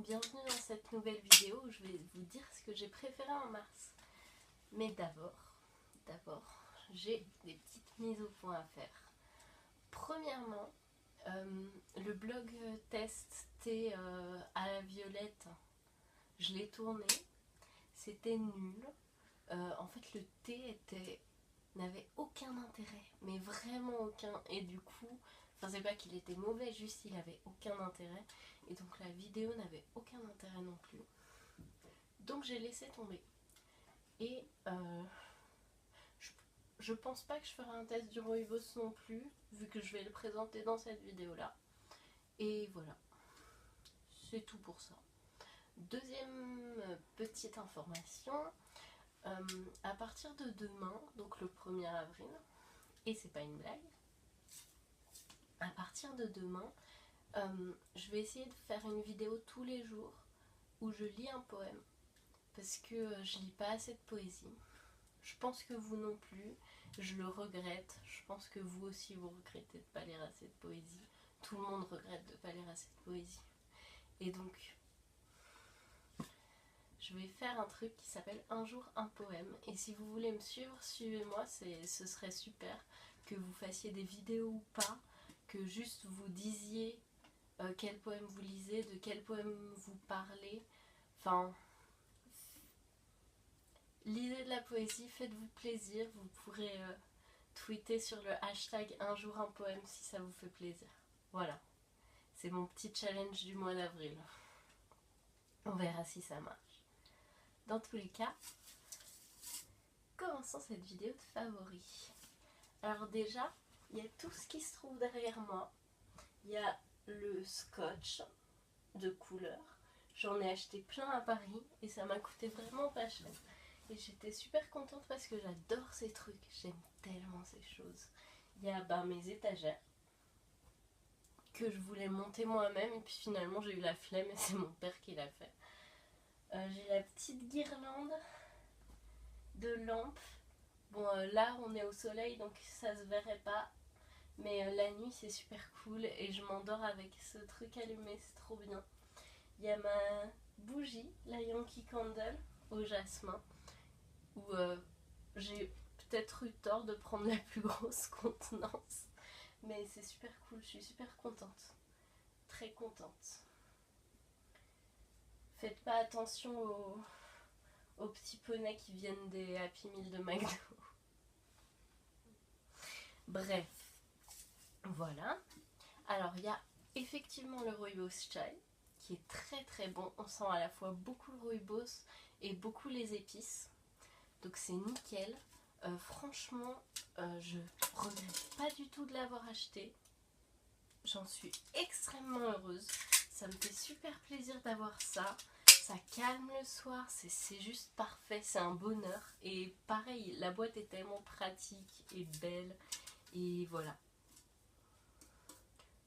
bienvenue dans cette nouvelle vidéo où je vais vous dire ce que j'ai préféré en mars. Mais d'abord, j'ai des petites mises au point à faire. Premièrement, le blog test thé à la violette, je l'ai tourné, c'était nul. En fait, le thé n'avait aucun intérêt, mais vraiment aucun, et du coup, enfin c'est pas qu'il était mauvais, juste il avait aucun intérêt, et donc la vidéo n'avait aucun intérêt non plus. Donc j'ai laissé tomber. Et je pense pas que je ferai un test du rooibos non plus, vu que je vais le présenter dans cette vidéo là. Et voilà, c'est tout pour ça. Deuxième petite information, à partir de demain, donc le 1er avril, et c'est pas une blague, à partir de demain, je vais essayer de faire une vidéo tous les jours où je lis un poème, parce que je lis pas assez de poésie. Je pense que vous non plus, je le regrette. Je pense que vous aussi vous regrettez de ne pas lire assez de poésie. Tout le monde regrette de ne pas lire assez de poésie. Et donc, je vais faire un truc qui s'appelle Un jour un poème. Et si vous voulez me suivre, suivez-moi, ce serait super. Que vous fassiez des vidéos ou pas, que juste vous disiez quel poème vous lisez, de quel poème vous parlez. Enfin, lisez de la poésie, faites-vous plaisir. Vous pourrez tweeter sur le hashtag Un jour un poème si ça vous fait plaisir. Voilà, c'est mon petit challenge du mois d'avril. On verra si ça marche. Dans tous les cas, commençons cette vidéo de favoris. Alors déjà, il y a tout ce qui se trouve derrière moi. Il y a le scotch de couleur. J'en ai acheté plein à Paris et ça m'a coûté vraiment pas cher. Et j'étais super contente parce que j'adore ces trucs. J'aime tellement ces choses. Il y a mes étagères que je voulais monter moi-même et puis finalement j'ai eu la flemme et c'est mon père qui l'a fait. J'ai la petite guirlande de lampes. Bon là on est au soleil donc ça se verrait pas. Mais la nuit c'est super cool et je m'endors avec ce truc allumé, c'est trop bien. Il y a ma bougie, la Yankee Candle au jasmin, où j'ai peut-être eu tort de prendre la plus grosse contenance. Mais c'est super cool, je suis super contente. Très contente. Faites pas attention aux petits poneys qui viennent des Happy Meal de McDo. Bref, voilà. Alors il y a effectivement le rooibos chai qui est très très bon. On sent à la fois beaucoup le rooibos et beaucoup les épices. Donc c'est nickel. Franchement, je regrette pas du tout de l'avoir acheté. J'en suis extrêmement heureuse. Ça me fait super plaisir d'avoir ça. Ça calme le soir, c'est juste parfait, c'est un bonheur. Et pareil, la boîte est tellement pratique et belle. Et voilà.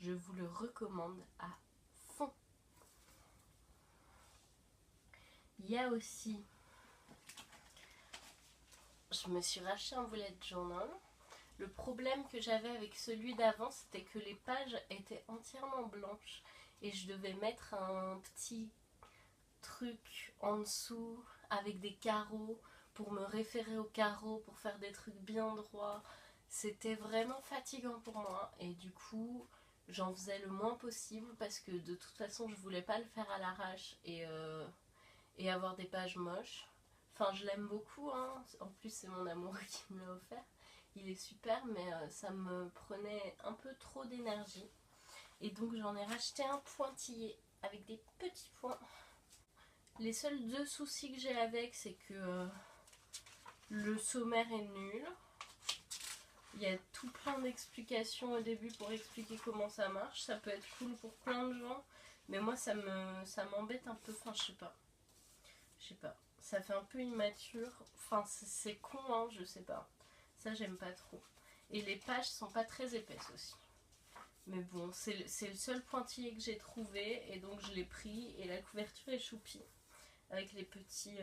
Je vous le recommande à fond. Il y a aussi... Je me suis racheté un bullet journal. Le problème que j'avais avec celui d'avant, c'était que les pages étaient entièrement blanches. Et je devais mettre un petit truc en dessous avec des carreaux pour me référer aux carreaux, pour faire des trucs bien droits. C'était vraiment fatigant pour moi. Et du coup, j'en faisais le moins possible parce que de toute façon, je voulais pas le faire à l'arrache et avoir des pages moches. Enfin, je l'aime beaucoup, hein. En plus, c'est mon amoureux qui me l'a offert. Il est super, mais ça me prenait un peu trop d'énergie. Et donc, j'en ai racheté un pointillé avec des petits points. Les seuls deux soucis que j'ai avec, c'est que le sommaire est nul. Il y a tout plein d'explications au début pour expliquer comment ça marche. Ça peut être cool pour plein de gens, mais moi, ça m'embête un peu. Enfin, je sais pas. Ça fait un peu immature. Enfin, c'est con, hein, je sais pas. Ça, j'aime pas trop. Et les pages sont pas très épaisses aussi. Mais bon, c'est le seul pointillé que j'ai trouvé. Et donc, je l'ai pris. Et la couverture est choupie. Avec les petits...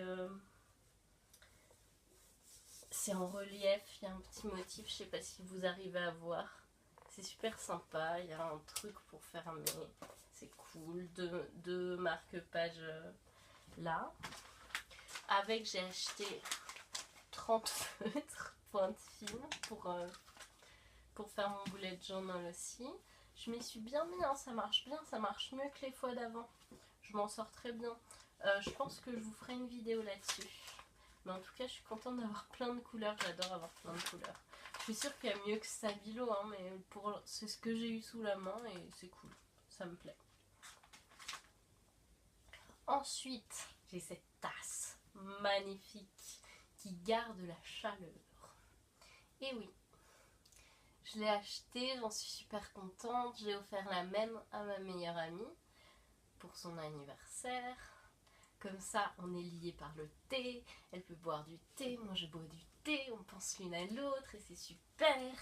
C'est en relief. Il y a un petit motif. Je sais pas si vous arrivez à voir. C'est super sympa. Il y a un truc pour fermer. c'est cool, deux marque-pages là. Avec, j'ai acheté 30 feutres pointe fine pour faire mon bullet journal aussi. Je m'y suis bien mis, hein, ça marche bien, ça marche mieux que les fois d'avant. Je m'en sors très bien. Je pense que je vous ferai une vidéo là-dessus. Mais en tout cas, je suis contente d'avoir plein de couleurs. J'adore avoir plein de couleurs. Je suis sûre qu'il y a mieux que Stabilo, hein, mais c'est ce que j'ai eu sous la main et c'est cool. Ça me plaît. Ensuite, j'ai cette tasse magnifique qui garde la chaleur. Et oui, je l'ai achetée, j'en suis super contente. J'ai offert la même à ma meilleure amie pour son anniversaire. Comme ça, on est liés par le thé. Elle peut boire du thé, moi je bois du thé. On pense l'une à l'autre et c'est super.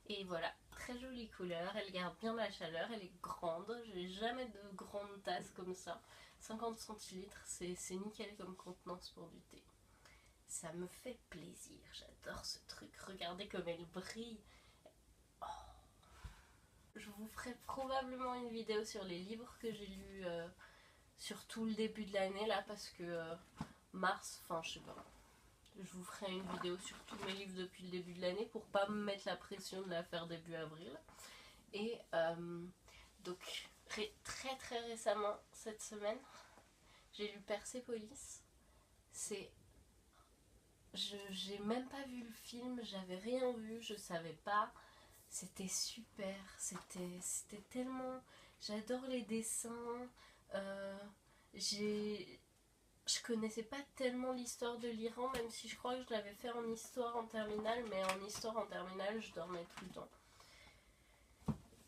Et voilà, très jolie couleur. Elle garde bien la chaleur. Elle est grande. J'ai jamais de grande tasse comme ça. 50 centilitres, c'est nickel comme contenance pour du thé. Ça me fait plaisir. J'adore ce truc. Regardez comme elle brille. Oh. Je vous ferai probablement une vidéo sur les livres que j'ai lus sur tout le début de l'année là parce que mars, enfin je sais pas. Je vous ferai une vidéo sur tous mes livres depuis le début de l'année pour pas me mettre la pression de la faire début avril. Et donc très récemment, cette semaine, j'ai lu Persépolis. J'ai même pas vu le film, j'avais rien vu, je savais pas. C'était super, c'était tellement... J'adore les dessins. Je connaissais pas tellement l'histoire de l'Iran, même si je crois que je l'avais fait en histoire en terminale, mais en histoire en terminale, je dormais tout le temps.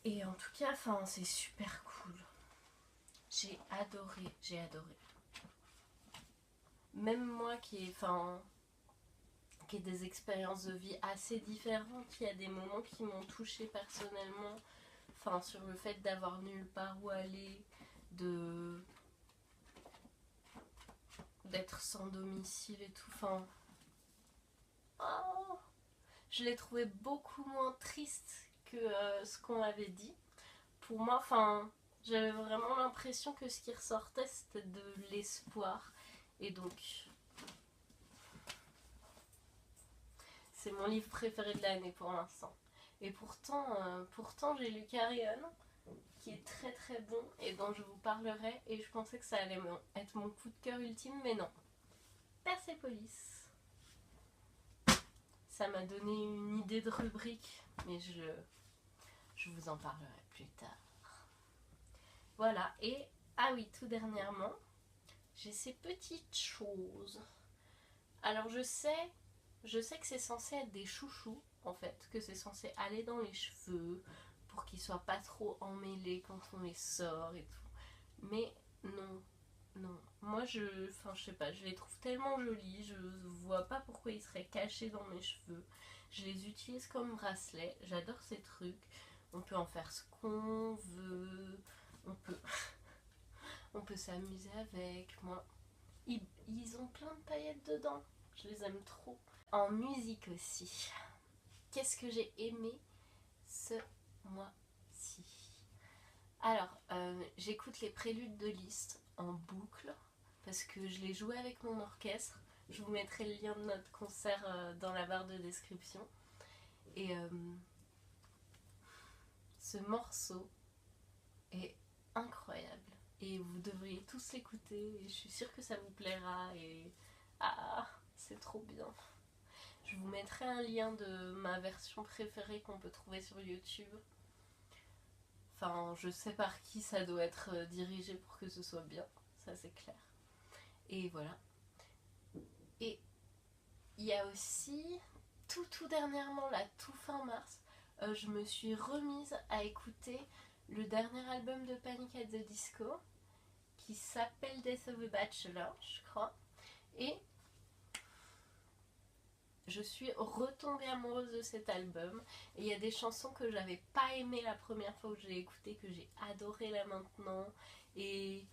Et en tout cas, c'est super cool. J'ai adoré. Même moi qui ai des expériences de vie assez différentes, il y a des moments qui m'ont touchée personnellement. Sur le fait d'avoir nulle part où aller, d'être sans domicile et tout. Je l'ai trouvé beaucoup moins triste que ce qu'on m'avait dit. Pour moi, j'avais vraiment l'impression que ce qui ressortait, c'était de l'espoir. Et donc, c'est mon livre préféré de l'année pour l'instant. Et pourtant j'ai lu Carry On, qui est très bon et dont je vous parlerai. Et je pensais que ça allait être mon coup de cœur ultime, mais non. Persépolis. Ça m'a donné une idée de rubrique, mais je vous en parlerai plus tard. Voilà, et ah oui, tout dernièrement, j'ai ces petites choses. Alors je sais que c'est censé être des chouchous, en fait, que c'est censé aller dans les cheveux pour qu'ils soient pas trop emmêlés quand on les sort et tout. Mais non. Moi je sais pas, je les trouve tellement jolis, je vois pas pourquoi ils seraient cachés dans mes cheveux. Je les utilise comme bracelet, j'adore ces trucs. On peut en faire ce qu'on veut, on peut s'amuser avec. Moi, ils ont plein de paillettes dedans, je les aime trop. En musique aussi, qu'est-ce que j'ai aimé ce mois-ci? Alors, j'écoute les préludes de Liszt en boucle parce que je l'ai joué avec mon orchestre. Je vous mettrai le lien de notre concert dans la barre de description. Et ce morceau est incroyable et vous devriez tous l'écouter. Je suis sûre que ça vous plaira et c'est trop bien. Je vous mettrai un lien de ma version préférée qu'on peut trouver sur YouTube. Je sais par qui ça doit être dirigé pour que ce soit bien, ça c'est clair. Et voilà. Et il y a aussi, tout dernièrement, là, tout fin mars, je me suis remise à écouter le dernier album de Panic at the Disco, qui s'appelle Death of a Bachelor, je crois. Et je suis retombée amoureuse de cet album. Et il y a des chansons que j'avais pas aimées la première fois que j'ai écouté, que j'ai adoré là maintenant. Et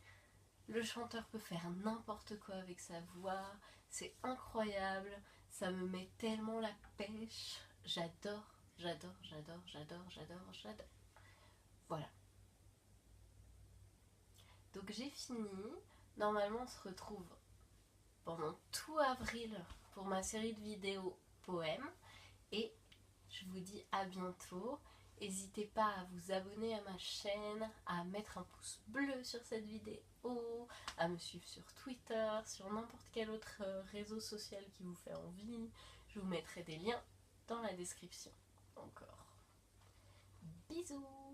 le chanteur peut faire n'importe quoi avec sa voix. C'est incroyable. Ça me met tellement la pêche. J'adore. Voilà. Donc j'ai fini. Normalement on se retrouve pendant tout avril pour ma série de vidéos poèmes. Et je vous dis à bientôt. N'hésitez pas à vous abonner à ma chaîne, à mettre un pouce bleu sur cette vidéo, à me suivre sur Twitter, sur n'importe quel autre réseau social qui vous fait envie. Je vous mettrai des liens dans la description. Encore. Bisous!